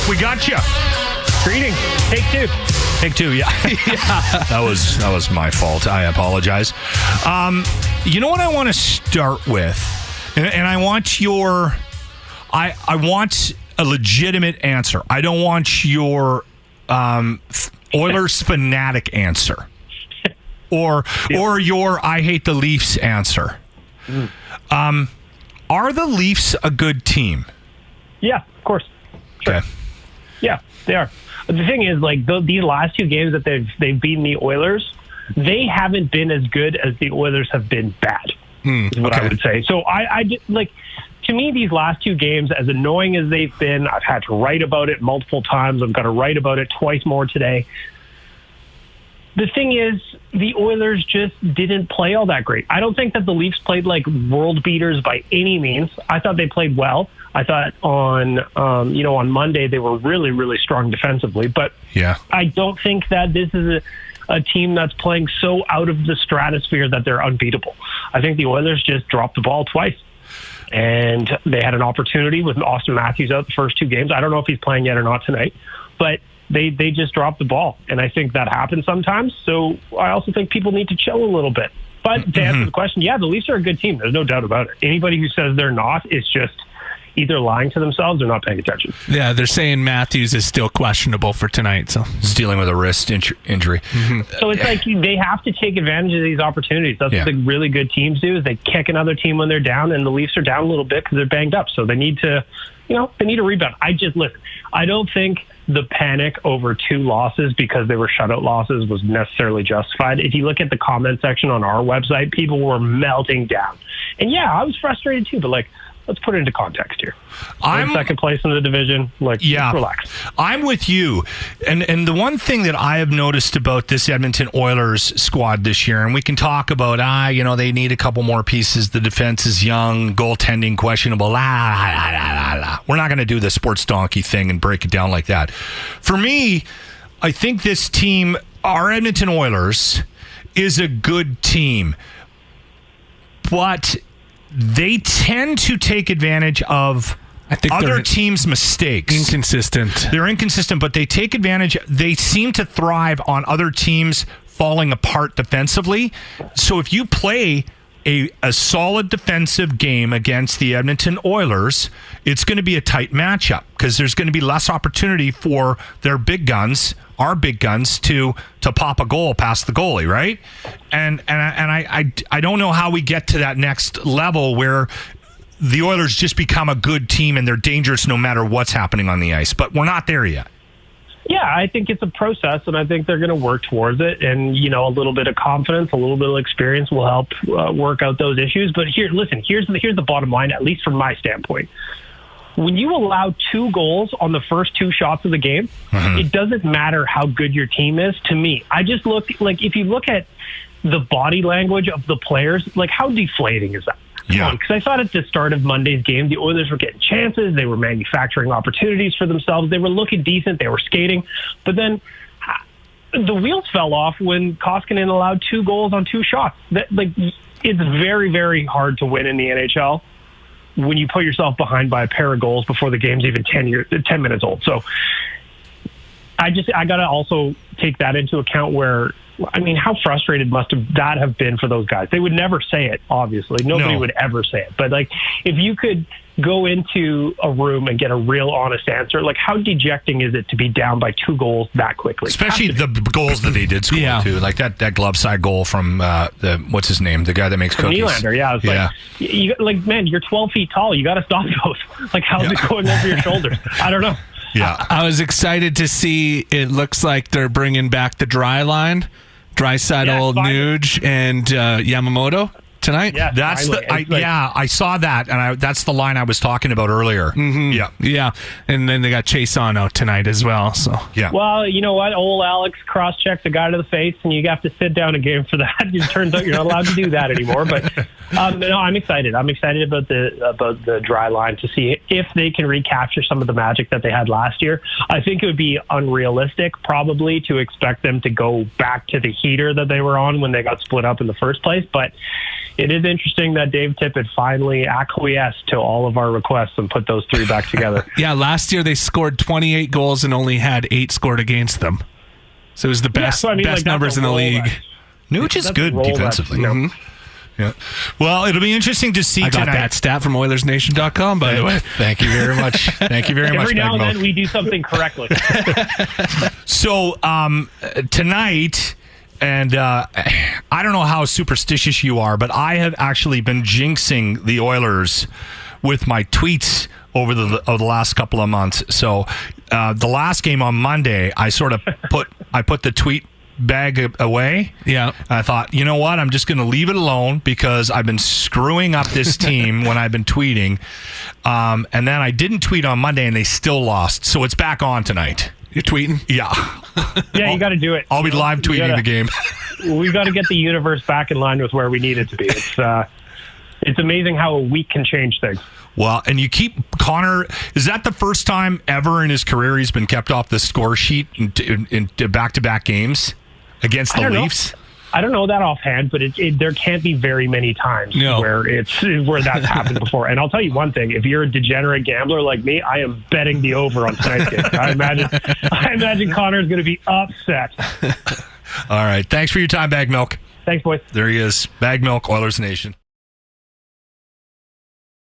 We got you. Greetings. Take two. Yeah. That was my fault. I apologize. You know what I want to start with? And I want your... I want a legitimate answer. I don't want your Oilers fanatic answer. Or your I hate the Leafs answer. Are the Leafs a good team? Yeah, of course. Sure. Okay. Yeah, they are. The thing is, like, these last two games that they've beaten the Oilers, they haven't been as good as the Oilers have been bad, is what I would say. So I like, to me, these last two games, as annoying as they've been, I've had to write about it multiple times. I've got to write about it twice more today. The thing is, the Oilers just didn't play all that great. I don't think that the Leafs played like world beaters by any means. I thought they played well. I thought on Monday they were really, really strong defensively. But I don't think that this is a team that's playing so out of the stratosphere that they're unbeatable. I think the Oilers just dropped the ball twice. And they had an opportunity with Austin Matthews out the first two games. I don't know if he's playing yet or not tonight. But they just dropped the ball. And I think that happens sometimes. So I also think people need to chill a little bit. But to answer the question, the Leafs are a good team. There's no doubt about it. Anybody who says they're not is just either lying to themselves or not paying attention. Yeah, they're saying Matthews is still questionable for tonight. So he's dealing with a wrist injury. So it's like they have to take advantage of these opportunities. That's what the really good teams do, is they kick another team when they're down, and the Leafs are down a little bit because they're banged up. So they need to, they need a rebound. I don't think the panic over two losses because they were shutout losses was necessarily justified. If you look at the comment section on our website, people were melting down. And I was frustrated too, but let's put it into context here. I'm second place in the division. Just relax. I'm with you. And the one thing that I have noticed about this Edmonton Oilers squad this year, and we can talk about, they need a couple more pieces. The defense is young, goaltending questionable. We're not going to do the sports donkey thing and break it down like that. For me, I think this team, our Edmonton Oilers, is a good team. But they tend to take advantage of other teams' mistakes. They're inconsistent, but they take advantage. They seem to thrive on other teams falling apart defensively. So if you play a solid defensive game against the Edmonton Oilers, it's going to be a tight matchup because there's going to be less opportunity for their big guns, our big guns, to pop a goal past the goalie, right? And I don't know how we get to that next level where the Oilers just become a good team and they're dangerous no matter what's happening on the ice. But we're not there yet. Yeah, I think it's a process, and I think they're going to work towards it. And, a little bit of confidence, a little bit of experience will help work out those issues. But here's the bottom line, at least from my standpoint. When you allow 2 goals on the first 2 shots of the game, it doesn't matter how good your team is. To me, I just look if you look at the body language of the players, how deflating is that? Yeah. Because I thought at the start of Monday's game, the Oilers were getting chances. They were manufacturing opportunities for themselves. They were looking decent. They were skating. But then the wheels fell off when Koskinen allowed 2 goals on 2 shots. It's very, very hard to win in the NHL when you put yourself behind by a pair of goals before the game's even 10 minutes old. So I got to also take that into account where, how frustrated must that have been for those guys? They would never say it, obviously. Nobody would ever say it. But, if you could go into a room and get a real honest answer, how dejecting is it to be down by 2 goals that quickly? Especially the goals that they did score, too. Like that glove side goal from, what's his name? The guy that makes cookies. Nylander, man, you're 12 feet tall. You got to stop those. How's it going over your shoulders? I don't know. Yeah, I was excited to see. It looks like they're bringing back the dry line, Draisaitl, Nuge, and Yamamoto tonight. Yeah, that's I saw that, and that's the line I was talking about earlier. Yeah, and then they got Chase on out tonight as well. So well, you know what? Old Alex cross-checks a guy to the face, and you have to sit down a game for that. It turns out you're not allowed to do that anymore. But no, I'm excited. I'm excited about the dry line to see if they can recapture some of the magic that they had last year. I think it would be unrealistic, probably, to expect them to go back to the heater that they were on when they got split up in the first place. But it is interesting that Dave Tippett finally acquiesced to all of our requests and put those 3 back together. Yeah, last year they scored 28 goals and only had 8 scored against them. So it was the best numbers in the league. Nuge is good defensively. Yeah. Well, it'll be interesting to see I got tonight. that stat from OilersNation.com, by the way. Thank you very much. Thank you very much. Every now and Baggedmilk. then we do something correctly. So tonight, and I don't know how superstitious you are, but I have actually been jinxing the Oilers with my tweets over the last couple of months. So the last game on Monday, I sort of put the tweet bag away. Yeah. I thought, you know what? I'm just going to leave it alone because I've been screwing up this team when I've been tweeting. And then I didn't tweet on Monday and they still lost. So it's back on tonight. You're tweeting? Yeah. Yeah, you got to do it. I'll be live tweeting the game. We've got to get the universe back in line with where we need it to be. It's amazing how a week can change things. Well, and you keep Connor. Is that the first time ever in his career he's been kept off the score sheet in back-to-back games against the Leafs? I don't know that offhand, but there can't be very many times where that's happened before. And I'll tell you one thing: if you're a degenerate gambler like me, I am betting the over on tonight's game. I imagine Connor's going to be upset. All right, thanks for your time, Baggedmilk. Thanks, boys. There he is, Baggedmilk, Oilers Nation.